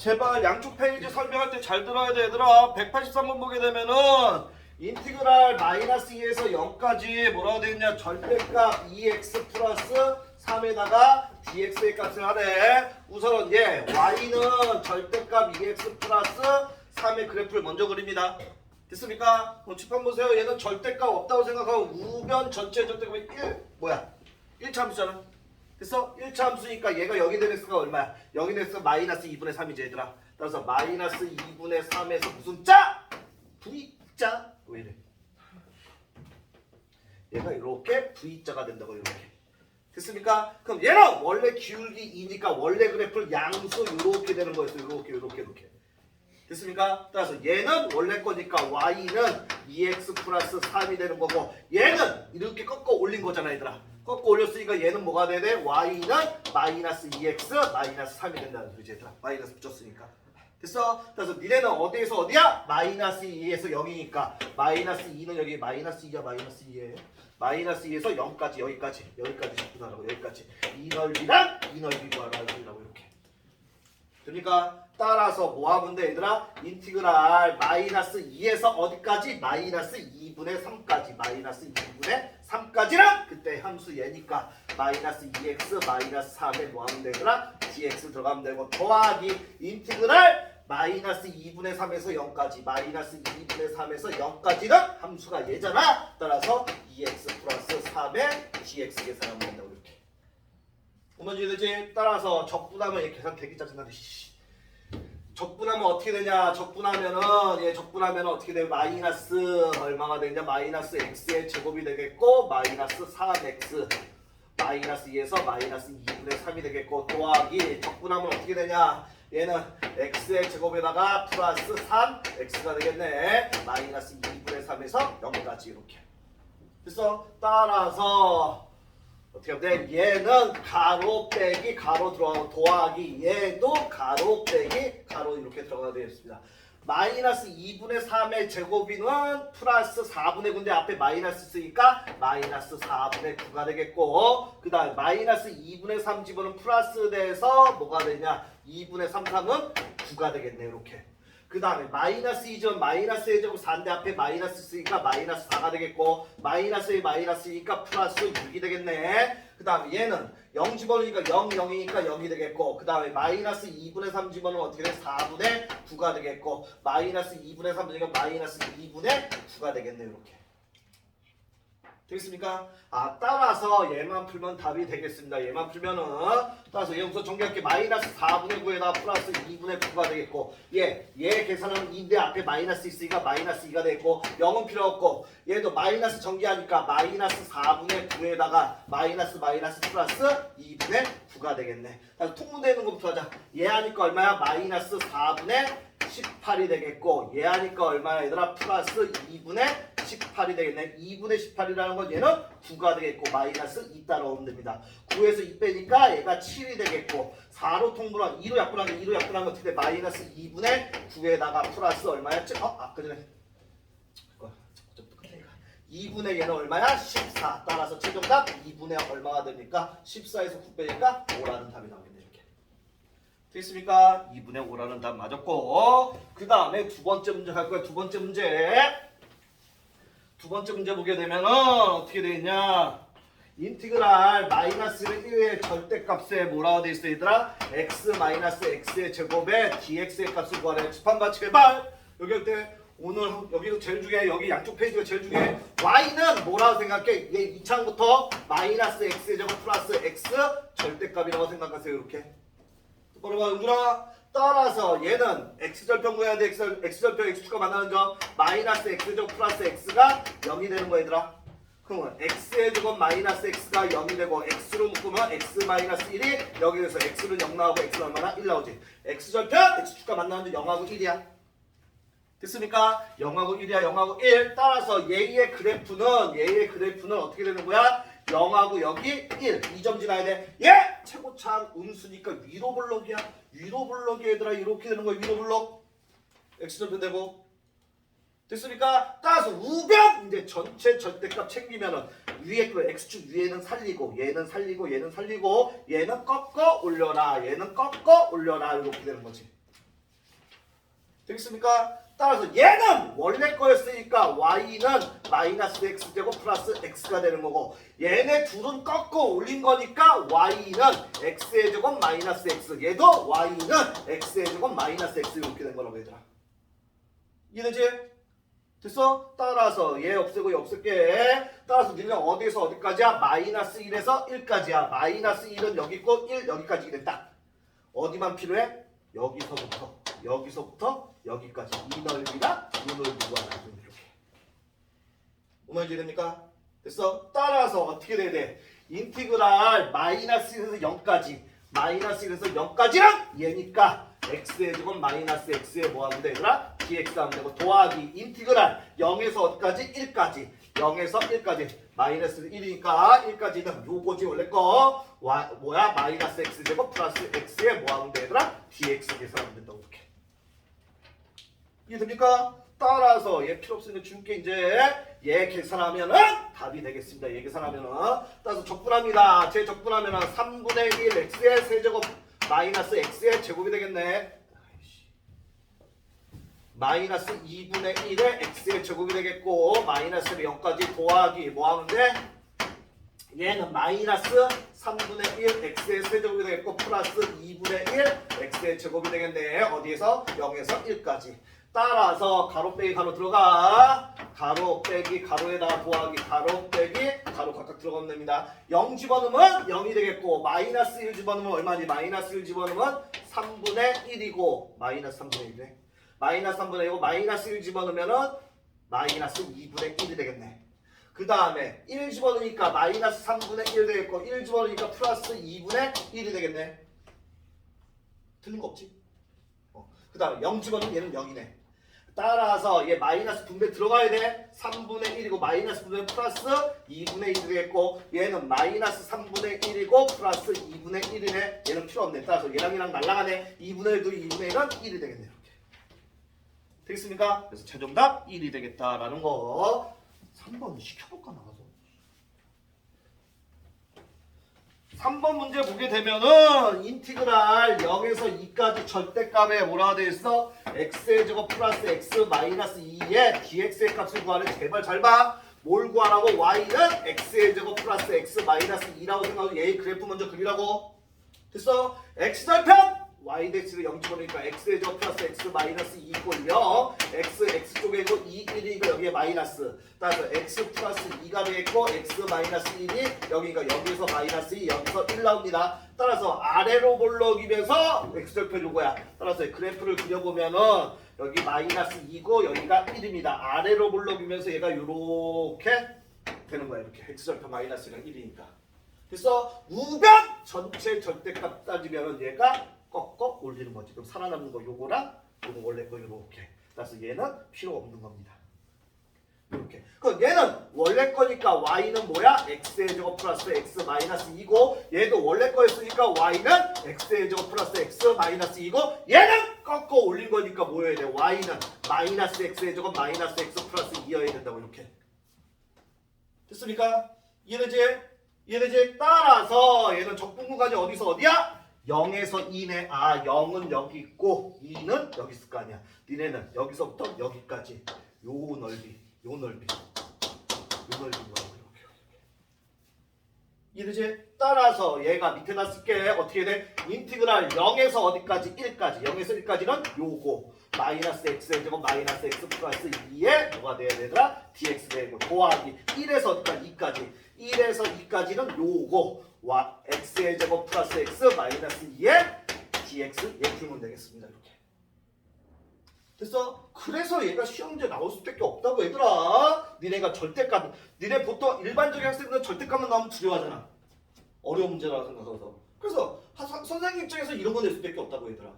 제발 양쪽 페이지 설명할 때 잘 들어야 돼 얘들아. 183번 보게 되면은 인티그랄 마이너스 2에서 0까지 뭐라고 되어있냐, 절대값 2x 플러스 3에다가 dx의 값을 하래. 우선은 y는 절대값 2x 플러스 3의 그래프를 먼저 그립니다. 됐습니까? 그럼 칠판 보세요. 얘는 절대값 없다고 생각하고 우변 전체 절대값이 1차 함수잖아. 됐어? 1차 함수니까 얘가 여기 된 x가 얼마야? 여기 된 x가 마이너스 2분의 3이지 얘들아. 따라서 마이너스 2분의 3에서 무슨 짜? V자. 왜 이래? 얘가 이렇게 V자가 된다고 이렇게. 됐습니까? 그럼 얘는 원래 기울기 2니까 원래 그래프를 양수 이렇게 되는 거였어. 이렇게. 됐습니까? 따라서 얘는 원래 거니까 y는 2x 플러스 3이 되는 거고 얘는 이렇게 꺾어 올린 거잖아 얘들아. 꺾어 올렸으니까 얘는 뭐가 돼야 돼? y는 마이너스 2x 마이너스 3이 된다는 소리지 얘들아. 마이너스 붙였으니까. 됐어? 그래서 니네는 어디에서 어디야? 마이너스 2에서 0이니까 마이너스 2는 여기 마이너스 2야 마이너스 2에 마이너스 2에서 0까지 여기까지 접근하라고 여기까지 이 넓이랑 이 넓이 구하라고 이렇게. 됩니까? 따라서 뭐 하면 돼 얘들아? 인티그랄 마이너스 2에서 어디까지? 마이너스 2분의 3까지 마이너스 2분의 3까지랑 그때 함수 얘니까 마이너스 2x 마이너스 3에 뭐 하면 돼 얘들아? dx 들어가면 되고 더하기 인티그랄 마이너스 2분의 3에서 0까지 마이너스 2분의 3에서 0까지는 함수가 얘잖아. 따라서 2x 플러스 3에 dx 계산하면 된다고 이렇게. 뭔지 이해되지? 따라서 적분하면 얘 계산 되게 짜증나네. 적분하면 어떻게 되냐? 적분하면은 어떻게 돼? 마이너스 얼마가 되냐? 마이너스 x의 제곱이 되겠고 마이너스 3x 마이너스 2에서 마이너스 2분의 3이 되겠고 더하기 적분하면 어떻게 되냐? 얘는 x의 제곱에다가 플러스 3x가 되겠네. 마이너스 2분의 3에서 0까지 이렇게. 됐어? 따라서 어떻게 하면 돼? 얘는 가로 빼기 가로 들어가고 더하기 얘도 가로 빼기 가로 이렇게 들어가야 되겠습니다. 마이너스 2분의 3의 제곱이는 플러스 4분의 9인데 앞에 마이너스 쓰니까 마이너스 4분의 9가 되겠고 그 다음에 마이너스 2분의 3 집어는 플러스 돼서 뭐가 되냐 2분의 3, 3은 9가 되겠네 이렇게. 그 다음에 마이너스 2점 마이너스 1제곱 4인데 앞에 마이너스 쓰니까 마이너스 4가 되겠고 마이너스에 마이너스니까 플러스 6이 되겠네. 그 다음에 얘는 0 집어넣으니까 0, 0이니까 0이 되겠고 그 다음에 마이너스 2분의 3 집어넣으면 어떻게 돼? 4분의 9가 되겠고 마이너스 2분의 3 집어넣으니까 마이너스 2분의 9가 되겠네 이렇게. 되겠습니까? 따라서 얘만 풀면 답이 되겠습니다. 얘만 풀면은 따라서 얘 우선 정리할게. 마이너스 4분의 9에다 플러스 2분의 9가 되겠고 얘 계산하면 2인데 앞에 마이너스 있으니까 마이너스 2가 되겠고 0은 필요 없고 얘도 마이너스 정리하니까 마이너스 4분의 9에다가 마이너스 플러스 2분의 9가 되겠네. 그래서 통분되는 것부터 하자. 얘 하니까 얼마야? 마이너스 4분의 18이 되겠고 얘 하니까 얼마야 얘들아? 플러스 2분의 18이 되겠네. 2분의 18이라는 건 얘는 9가 되겠고 마이너스 2 따라오면 됩니다. 9에서 2 빼니까 얘가 7이 되겠고 4로 통분한 2로 약분하면 어떻게 돼? 마이너스 2분의 9에다가 플러스 얼마야? 아까 전에 2분의 얘는 얼마야? 14. 따라서 최종답 2분의 얼마가 됩니까? 14에서 9 빼니까 5라는 답이 나오겠네. 이렇게 됐습니까? 2분의 5라는 답 맞았고 그 다음에 두 번째 문제 갈 거야. 두 번째 문제 보게 되면은 어떻게 되겠냐? 인티그랄 마이너스는 1의 절대값에 뭐라고 돼 있어 얘들아? x 마이너스 x의 제곱에 dx의 값을 구하래. 집합만 제발 여기 할 때 오늘 여기도 제일 중요해. 여기 양쪽 페이지가 제일 중요해. y는 뭐라고 생각해? 얘 이창부터 마이너스 x의 제곱 플러스 x 절대값이라고 생각하세요. 이렇게 똑바로 봐 은준아. 따라서 얘는 x절편 구해야 돼. x절편 x축과 만나는 점 마이너스 x제곱 플러스 x가 0이 되는 거야 얘들아. 그러면 x의 제곱 마이너스 x가 0이 되고 x로 묶으면 x 마이너스 1이 여기 돼서 x는 0 나오고 x는 얼마나? 1 나오지. x절편 x축과 만나는 점 0하고 1이야. 됐습니까? 0하고 1이야. 0하고 1. 따라서 얘의 그래프는 어떻게 되는 거야? 0하고 여기 1. 2점 지나야 돼. 얘 최고차항 음수니까 위로 블록이야. 위로 블록이 얘들아 이렇게 되는 거야. 위로 블록. x절편 되고. 됐습니까? 따라서 우변 이제 전체 절대값 챙기면은 위에 그 x축 위에는 살리고 얘는 살리고 얘는 꺾어 올려라. 얘는 꺾어 올려라. 이렇게 되는 거지. 되겠습니까? 따라서 얘는 원래 거였으니까 y는 마이너스 x제곱 플러스 x가 되는 거고 얘네 둘은 꺾어 올린 거니까 y는 x의 제곱 마이너스 x 얘도 y는 x의 제곱 마이너스 x 이렇게 된 거라고 얘들아. 이해되지? 됐어? 따라서 얘 없애고 얘 없앨게. 따라서 니네 어디에서 어디까지야? 마이너스 1에서 1까지야. 마이너스 1은 여기 있고 1 여기까지 됐다. 어디만 필요해? 여기서부터 여기까지 이 넓이가 이 넓이가 나도 이렇게. 무슨 말이 됩니까? 됐어? 따라서 어떻게 돼야 돼? 인티그랄 마이너스 1에서 0까지 마이너스 1에서 0까지는 얘니까 x의 제곱 마이너스 x의 뭐 하면 되더라? dx 하면 되고 더하기 인티그랄 0에서 어디까지? 1까지 0에서 1까지 마이너스 1이니까 1까지는 요거지 원래 거 뭐야? 마이너스 x 제곱 플러스 x의 뭐 하면 되더라? dx 계산하면 된다고 이렇게. 이해됩니까? 따라서 얘 필요 없으니까 줄게 이제 얘 계산하면은 답이 되겠습니다. 얘 계산하면은 따라서 적분합니다. 제 적분하면은 3분의 1 x의 세제곱 마이너스 x의 제곱이 되겠네. 마이너스 2분의 1의 x의 제곱이 되겠고 마이너스를 0까지 더하기 뭐 하면 돼? 얘는 마이너스 3분의 1 x의 세제곱이 되겠고 플러스 2분의 1 x의 제곱이 되겠네. 어디에서? 0에서 1까지. 따라서 가로 빼기 가로 들어가. 가로 빼기 가로에다가 더하기 가로 빼기 가로 각각 들어가면 됩니다. 0 집어넣으면 0이 되겠고 마이너스 1 집어넣으면 얼마니? 마이너스 1 집어넣으면 3분의 1이고 마이너스 3분의 1이네. 마이너스 3분의 1이고 마이너스 1 집어넣으면은 마이너스 2분의 1이 되겠네. 그 다음에 1 집어넣으니까 마이너스 3분의 1 되겠고 1 집어넣으니까 플러스 2분의 1이 되겠네. 틀린 거 없지? 그 다음에 0 집어넣으면 얘는 0이네. 따라서 얘 마이너스 분배 들어가야 돼. 3분의 1이고 마이너스 분배 플러스 2분의 1이 되겠고 얘는 마이너스 3분의 1이고 플러스 2분의 1이네. 얘는 필요 없네. 따라서 얘랑 날라가네. 2분의 1도 2분의 1은 1이 되겠네. 이렇게. 되겠습니까? 그래서 최종답 1이 되겠다라는 거. 3번 시켜볼까 나가서. 3번 문제 보게 되면은 인티그랄 0에서 2까지 절대값에 뭐라고 되어 있어? x의 제곱 플러스 x 마이너스 2의 dx의 값을 구하래. 제발 잘 봐. 뭘 구하라고? y는 x의 제곱 플러스 x 마이너스 2라고 생각하고 얘의 그래프 먼저 그리라고. 됐어? x절편 y-를 0 집어넣으니까 x의 제곱 플러스 x 마이너스 2 이꼴 0 x 쪽에 있고 2, 1이니까 여기에 마이너스 따라서 x 플러스 2가 되겠고 x 마이너스 1이 여기가 여기서 마이너스 2 여기서 1 나옵니다. 따라서 아래로 볼록이면서 x절편 요거야. 따라서 그래프를 그려보면은 여기 마이너스 2고 여기가 1입니다. 아래로 볼록이면서 얘가 요렇게 되는 거야. 이렇게 x절편 마이너스가 1이니까. 그래서 우변 전체 절대값 따지면은 얘가 꺾어 올리는 거지. 그럼 살아남는 거 요거랑 요거 원래 거 요렇게. 그래서 얘는 필요 없는 겁니다. 이렇게. 그럼 얘는 원래 거니까 y는 뭐야? x의 제곱 플러스 x 마이너스 2고 얘도 원래 거였으니까 y는 x의 제곱 플러스 x 마이너스 2고 얘는 꺾어 올린 거니까 뭐여야 돼? y는 마이너스 x의 제곱 마이너스 x 플러스 2여야 된다고 이렇게. 됐습니까? 이해되지? 이해되지? 따라서 얘는 적분구간이 어디서 어디야? 0에서 2네. 아 0은 여기 있고 2는 여기 있을 거 아니야. 니네는 여기서부터 여기까지 요 넓이 요 넓이인 거야. 이해되지? 따라서 얘가 밑에다 쓸게. 어떻게 돼? 인티그랄 0에서 어디까지? 1까지 0에서 1까지는 요거 마이너스 x의 제곱 마이너스 x 플러스 2에 뭐가 돼야 되더라? dx 되고 더하기 1에서 어디까지? 2까지 1에서 2까지는 요거 x의 제곱 플러스 x 마이너스 2에 dx 얘 풀면 되겠습니다. 이렇게 됐어? 그래서 얘가 시험 문제 나올 수밖에 없다고 얘들아. 니네가 절대값 니네 보통 일반적인 학생들은 절대값만 나오면 두려워하잖아. 어려운 문제라고 생각해서. 그래서 선생님 입장에서 이런 거 낼 수밖에 없다고 얘들아.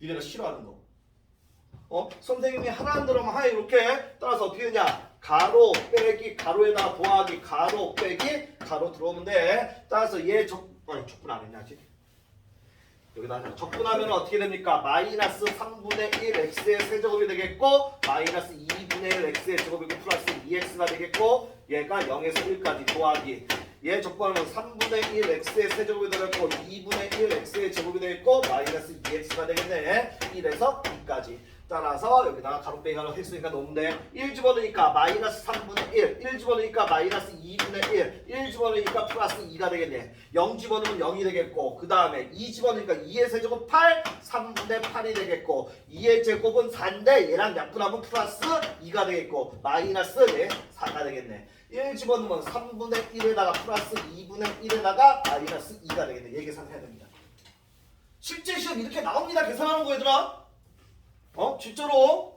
니네가 싫어하는 거. 선생님이 하라는 대로만 하에 이렇게. 따라서 어떻게 되냐? 가로 빼기 가로에다가 더하기 가로 빼기 가로 들어오면 돼. 따라서 얘 적분 안 했냐 아직? 여기다 적분하면 어떻게 됩니까? 마이너스 3분의 1 x의 세제곱이 되겠고 마이너스 2분의 1 x의 제곱이고 플러스 2x가 되겠고 얘가 0에서 1까지 더하기 얘 적분하면 3분의 1 x의 세제곱이 되겠고 2분의 1 x의 제곱이 되겠고 마이너스 2x가 되겠네. 1에서 2까지 따라서 여기다가 가로 빼기 가로 했으니까 넣으면 돼. 1 집어넣으니까 마이너스 3분의 1, 1 집어넣으니까 마이너스 2분의 1, 1 집어넣으니까 플러스 2가 되겠네. 0 집어넣으면 0이 되겠고, 그 다음에 2 집어넣으니까 2의 세제곱 8, 3분의 8이 되겠고, 2의 제곱은 4인데 얘랑 약분하면 플러스 2가 되겠고, 마이너스 4가 되겠네. 1 집어넣으면 3분의 1에다가 플러스 2분의 1에다가 마이너스 2가 되겠네. 얘 계산해야 됩니다. 실제 시험 이렇게 나옵니다. 계산하는 거 얘들아. 진짜로.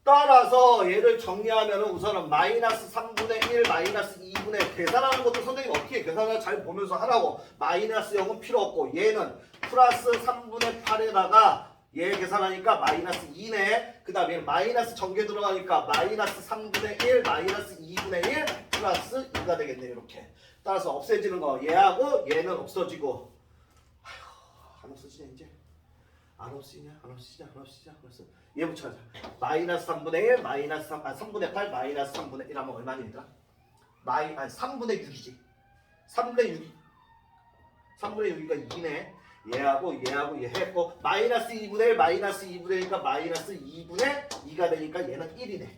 따라서 얘를 정리하면 우선은 마이너스 3분의 1, 마이너스 2분의 계산하는 것도 선생님 어떻게 계산을 잘 보면서 하라고. 마이너스 0은 필요 없고 얘는 플러스 3분의 8에다가 얘 계산하니까 마이너스 2네. 그 다음에 마이너스 전개 들어가니까 마이너스 3분의 1, 마이너스 2분의 1 플러스 2가 되겠네. 이렇게. 따라서 없애지는 거 얘하고 얘는 없어지고. 아휴, 안 없어지냐 이제. 안 없으냐? 얘 붙여가자. 마이너스 3분의 1, 마이너스 3분의 8, 마이너스 3분의 1 하면 얼마니 얘들아? 3분의 6이지. 3분의 6이니까 2네. 얘하고 얘 했고, 마이너스 2분의 1, 마이너스 2분의 1이니까 마이너스 2분의 2가 되니까 얘는 1이네.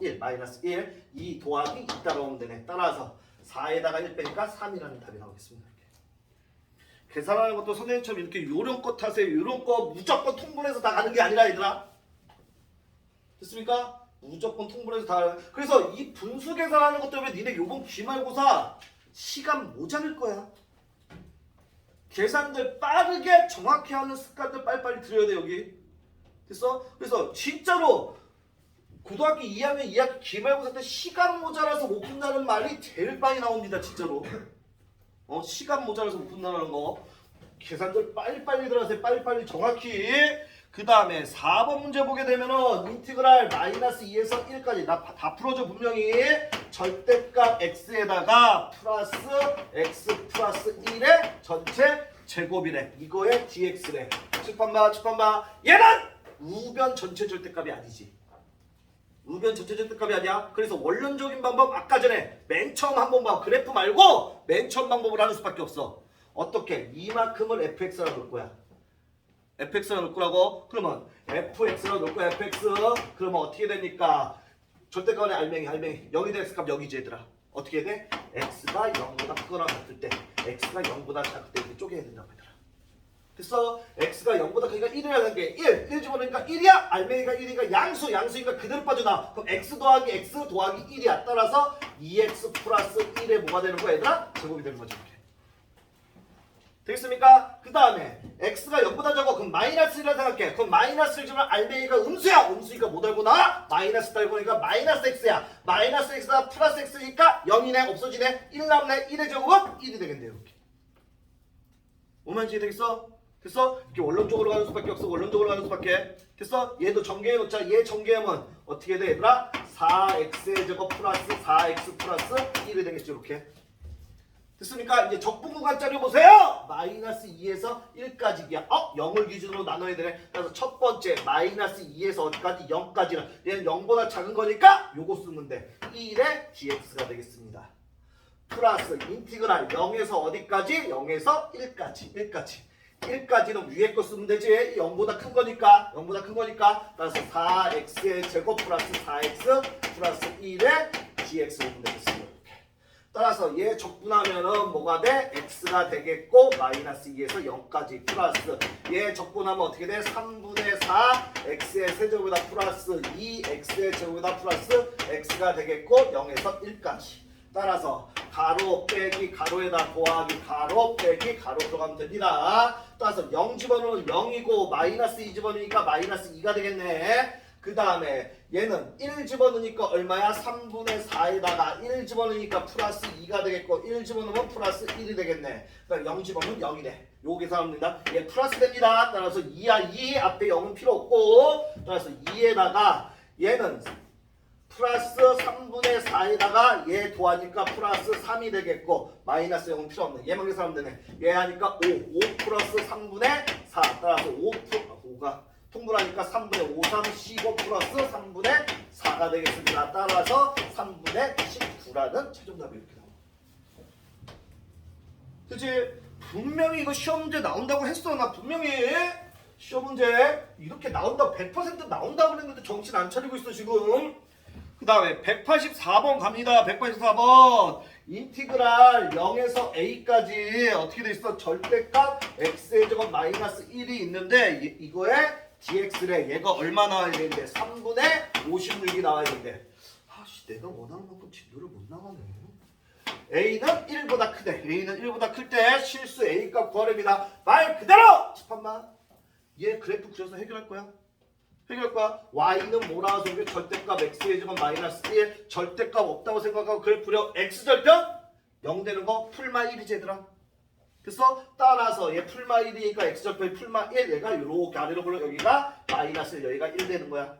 1, 마이너스 1, 2 더하기 2 따라오면 되네. 따라서 4에다가 1 빼니까 3이라는 답이 나오겠습니다. 계산하는 것도 선생님처럼 이렇게 요런 거 타세요. 요런 거 무조건 통분해서 다 가는 게 아니라 얘들아. 됐습니까? 무조건 통분해서 다. 그래서 이 분수 계산하는 것 때문에 니네 요번 기말고사 시간 모자랄 거야. 계산들 빠르게 정확히 하는 습관들 빨리빨리 들여야 돼 여기. 됐어? 그래서 진짜로 고등학교 2학년 2학기 기말고사 때 시간 모자라서 못 푼다는 말이 제일 많이 나옵니다. 진짜로. 시간 모자라서 못 푼다는 거. 계산들 빨리빨리 들어가세요. 빨리빨리 정확히. 그 다음에 4번 문제 보게 되면은 인티그랄 마이너스 2에서 1까지 나 다 풀어줘. 분명히 절대값 x에다가 플러스 x 플러스 1의 전체 제곱이래. 이거의 dx래. 측판 봐. 얘는 우변 전체 절대값이 아니지. 우변 전체 절대값이 아니야. 그래서 원론적인 방법 아까 전에 맨 처음 한번 봐. 그래프 말고 맨 처음 방법을 하는 수밖에 없어. 어떻게? 이만큼을 fx라 놓을 거야. fx라 놓을 거라고? 그러면 fx라 놓을 거야. fx. 그러면 어떻게 됩니까? 절대값의 알맹이 0이 된 x값 0이지 얘들아. 어떻게 돼? x가 0보다 크거나 같을 때, x가 0보다 작을 때 이렇게 쪼개야 된다고 얘들아. 됐어? x가 0보다 크니까 1이라는 게 1 집어넣으니까 1이야. 알맹이가 1이니까 양수니까 그대로 빠져나와. 그럼 x 더하기 x 더하기 1이야. 따라서 2x 플러스 1에 뭐가 되는 거야 얘들아? 제곱이 되는 거지. 이렇게. 되겠습니까? 그 다음에 x가 0보다 작아. 그럼 마이너스 1이라 생각해. 그럼 마이너스 1이면 알맹이가 음수야. 음수니까 못 알고 나와. 마이너스 달고니까 마이너스 x야. 마이너스 x가 플러스 x니까 0이네. 없어지네. 1 남네. 1의 제곱은 1이 되겠네. 이렇게. 뭐만 이해되겠어? 됐어? 이렇게 원론적으로 가는 수밖에 없어. 원론적으로 가는 수밖에. 됐어? 얘도 전개해 놓자. 얘 전개하면 어떻게 돼 얘들아? 4x의 제곱 플러스 4x 플러스 1이 되겠죠. 이렇게. 됐습니까? 이제 적분구간짜리 보세요. 마이너스 2에서 1까지야. 0을 기준으로 나눠야 되네. 그래서 첫 번째 마이너스 2에서 어디까지? 0까지는 얘는 0보다 작은 거니까 요거 쓰면 돼. 1의 dx가 되겠습니다. 플러스 인티그랄 0에서 어디까지? 0에서 1까지. 1까지는 위에 거 쓰면 되지. 0보다 큰 거니까. 따라서 4x의 제곱 플러스 4x 플러스 1의 dx 오면 되겠습니다. 따라서 얘 적분하면은 뭐가 돼? x가 되겠고 마이너스 2에서 0까지 플러스 얘 적분하면 어떻게 돼? 3분의 4 x의 세제곱에다 플러스 2 x의 제곱에다 플러스 x가 되겠고 0에서 1까지. 따라서 가로 빼기 가로에다 더하기 가로 빼기 가로 들어가면 됩니다. 따라서 0 집어넣으면 0이고 마이너스 2 집어넣으니까 마이너스 2가 되겠네. 그 다음에 얘는 1 집어넣으니까 얼마야? 3분의 4에다가 1 집어넣으니까 플러스 2가 되겠고 1 집어넣으면 플러스 1이 되겠네. 그러니까 0 집어넣으면 0이네. 요거 계산하면 됩니다. 얘 플러스 됩니다. 따라서 2야 2 앞에 0은 필요 없고 따라서 2에다가 얘는 플러스 3분의 4에다가 얘 더하니까 플러스 3이 되겠고 마이너스 0은 필요 없네. 얘만 계산하면 되네. 얘 하니까 5 플러스 3분의 4 따라서 5가 통분하니까 3분의 5, 3, 15 플러스 3분의 4가 되겠습니다. 따라서 3분의 19라는 최종답이 이렇게 나옵니다. 그치? 분명히 이거 시험 문제 나온다고 했어. 나 분명히 시험 문제 이렇게 나온다 100% 나온다 그랬는데 정신 안 차리고 있어 지금. 그 다음에 184번 갑니다. 184번 인티그랄 0에서 a까지 어떻게 돼 있어? 절대값 x의 제곱 마이너스 1이 있는데 이거에 dx래. 얘가 얼마 나와야 되는데 3분의 56이 나와야 되는데 아씨 내가 원하는 만큼 진도를 못 나가네. a는 1보다 크대. a는 1보다 클 때 실수 a값 구하랍니다. 말 그대로! 집합만 얘 그래프 그려서 해결할 거야. y는 뭐라 하서 이게 절대값 x의 제곱 마이너스 1 절대값 없다고 생각하고 그래프려 x절편 0 되는 거 풀마 1이지 얘들아. 그래서 따라서 얘 풀마 1이니까 x절편이 풀마 1 얘가 요렇게 아래로 불러 여기가 마이너스 1 여기가 1 되는 거야.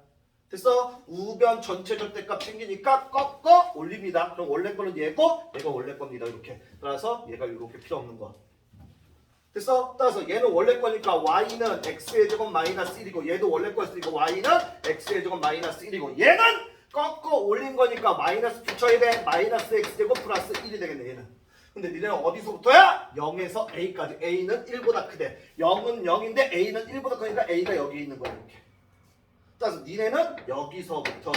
그래서 우변 전체 절대값 챙기니까 꺾어 올립니다. 그럼 원래 거는 얘고 얘가 원래 겁니다. 이렇게. 따라서 얘가 이렇게 필요 없는 거야. 그래서 따라서 얘는 원래 거니까 y는 x의 제곱 마이너스 1이고 얘도 원래 거였으니까 y는 x의 제곱 마이너스 1이고 얘는 꺾어 올린 거니까 마이너스 붙여야 돼. 마이너스 x제곱 플러스 1이 되겠네 얘는. 근데 니네는 어디서부터야? 0에서 a까지. a는 1보다 크대. 0은 0인데 a는 1보다 크니까 a가 여기 있는 거야 이렇게. 따라서 니네는 여기서부터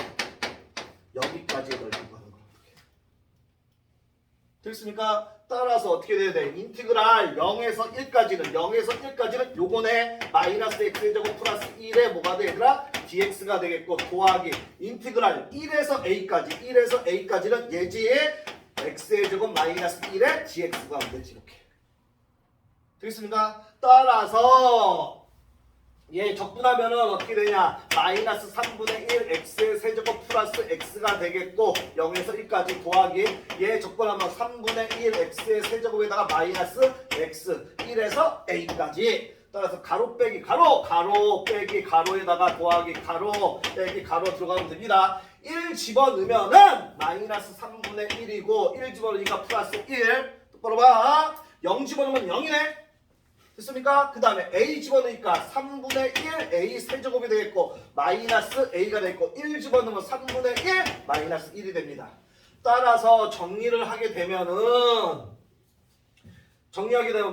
여기까지의 넓이고 하는 거야. 됐습니까? 따라서 어떻게 돼야 돼? 인티그랄 0에서 1까지는 요거네 마이너스 x의 제곱 플러스 1에 뭐가 돼 얘들아? dx가 되겠고 더하기 인티그랄 1에서 a까지는 예지의 x의 제곱 마이너스 1에 dx가 안 되지 이렇게. 되겠습니까? 따라서 얘 적분하면은 어떻게 되냐? 마이너스 3분의 1 x의 세제곱 플러스 x가 되겠고 0에서 1까지 더하기 얘 적분하면 3분의 1 x의 세제곱에다가 마이너스 x 1에서 a까지. 따라서 가로 빼기 가로 빼기 가로에다가 더하기 가로 빼기 가로 들어가면 됩니다. 1 집어넣으면은 마이너스 3분의 1이고 1 집어넣으니까 플러스 1 똑바로 봐. 0 집어넣으면 0이네. 됐습니까? 그 다음에 a 집어넣으니까 3분의 1 a 세제곱이 되겠고 마이너스 a가 되겠고 1 집어넣으면 3분의 1 마이너스 1이 됩니다. 따라서 정리를 하게 되면은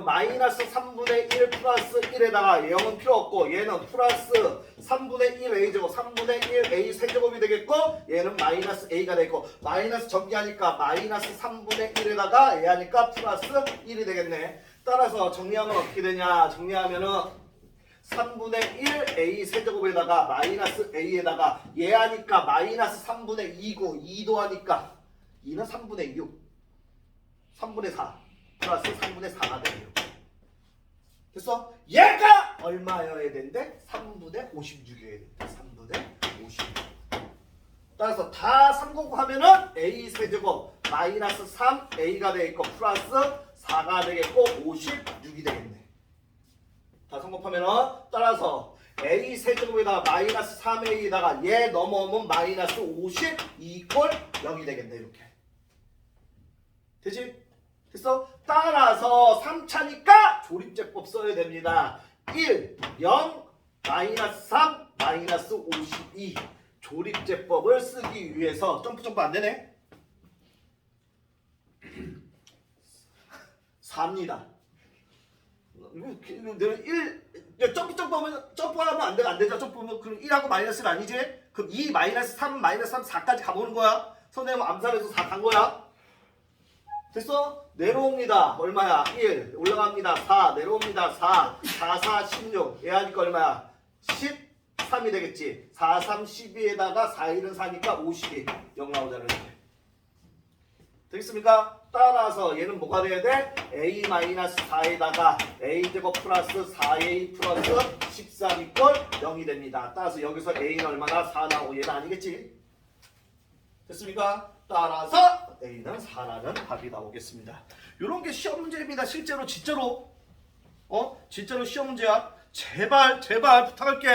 마이너스 3분의 1 플러스 1에다가 0은 필요 없고 얘는 플러스 3분의 1 a 제곱 3분의 1 a 세제곱이 되겠고 얘는 마이너스 a가 되겠고 마이너스 전개하니까 마이너스 3분의 1에다가 얘 하니까 플러스 1이 되겠네. 따라서 정리하면 어떻게 되냐? 정리하면은 3분의 1 a 세제곱에다가 마이너스 a에다가 얘 하니까 마이너스 3분의 2고 2도 하니까 2는 3분의 6 3분의 4 플러스 3분의 4가 돼요. 그래서 얘가 얼마여야 되는데? 3분의 56이어야 된다. 3분의 56. 따라서 다 3곱 하면은 a 세제곱 마이너스 3a가 되겠고 플러스 4가 되겠고 56이 되겠네. 다 3곱하면은 따라서 a 세제곱에다가 마이너스 3a에다가 얘 넘어오면 마이너스 50 이퀄 0이 되겠네. 이렇게 되지? 그래서 따라서 3차니까 조립제법 써야 됩니다. 1, 0, 마이너스 3, 마이너스 52 조립제법을 쓰기 위해서 점프 안 되네. 4입니다. 내가 1 점프하면 안 되죠. 점프하면 그럼 1하고 마이너스는 아니지? 그럼 2 마이너스 3 마이너스 3 4까지 가보는 거야. 선생님 암산해서 4 간 거야. 됐어? 내려옵니다. 얼마야? 1 올라갑니다. 4 내려옵니다. 4 4 16 얘 하니까 얼마야? 13이 되겠지. 4 3 12에다가 4 1은 4니까 52 0 나오잖아요. 되겠습니까? 따라서 얘는 뭐가 돼야 돼? a-4에다가 a제곱 플러스 4a 플러스 13 이퀄 0이 됩니다. 따라서 여기서 a는 얼마나? 4 나오고 얘는 아니겠지? 됐습니까? 따라서 a는 4라는 답이 나오겠습니다. 이런 게 시험 문제입니다. 실제로 진짜로 진짜로 시험 문제야. 제발 부탁할게.